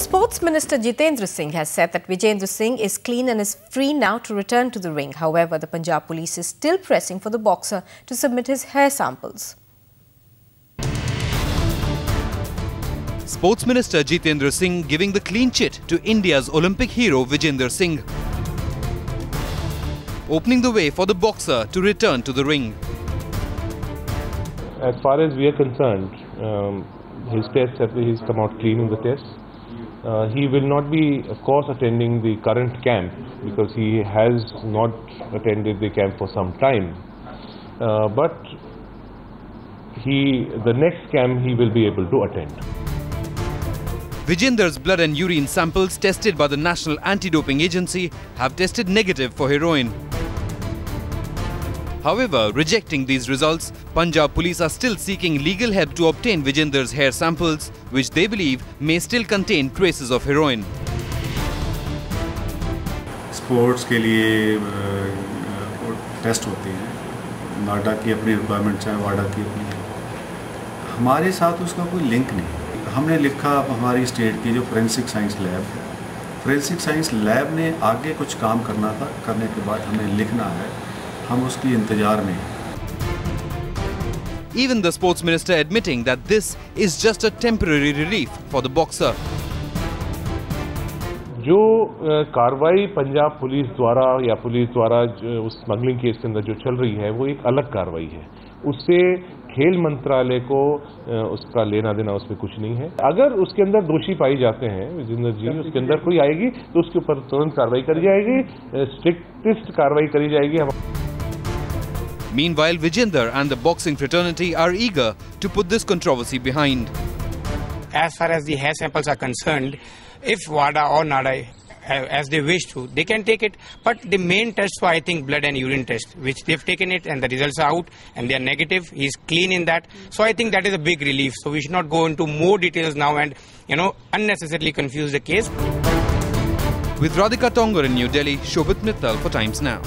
Sports Minister Jitendra Singh has said that Vijayendra Singh is clean and is free now to return to the ring. However, the Punjab police is still pressing for the boxer to submit his hair samples. Sports Minister Jitendra Singh giving the clean chit to India's Olympic hero Vijayendra Singh, opening the way for the boxer to return to the ring. As far as we are concerned, his tests he's come out clean in the tests. He will not be, of course, attending the current camp because he has not attended the camp for some time. But the next camp he will be able to attend. Vijayendra's blood and urine samples tested by the National Anti-Doping Agency have tested negative for heroin. However, rejecting these results, Punjab police are still seeking legal help to obtain Vijayendra's hair samples, which they believe may still contain traces of heroin. Sports के लिए test होते हैं, नाडा की अपनी requirement है, वाडा की अपनी है। हमारे साथ उसका कोई लिंक नहीं। हमने लिखा हमारी स्टेट की जो फोरेंसिक साइंस लैब है, फोरेंसिक साइंस लैब ने आगे कुछ काम करना था, करने के बाद हमें लिखना है, हम उसकी इंतजार में हैं। Even the sports minister admitting that this is just a temporary relief for the boxer. जो कार्रवाई पंजाब पुलिस द्वारा या पुलिस द्वारा उस स्मगलिंग केस के अंदर जो चल रही है वो एक अलग कार्रवाई है। उससे खेल मंत्रालय को उसका लेना देना उसमें कुछ नहीं है। अगर उसके अंदर दोषी पाई जाते हैं विजेंद्र जी, उसके अंदर कोई आएगी तो उसके ऊपर तुरंत कार्रवाई करी जाएगी, स्ट्रिक्टेस्ट कार्रवाई करी जाएगी। Meanwhile, Vijayendra and the boxing fraternity are eager to put this controversy behind. As far as the hair samples are concerned, if WADA or NADA, as they wish to, they can take it. But the main tests were, I think, blood and urine test, which they've taken it and the results are out and they are negative. He's clean in that. So I think that is a big relief. So we should not go into more details now and, unnecessarily confuse the case. With Radhika Tongar in New Delhi, Shobhit Mittal for Times Now.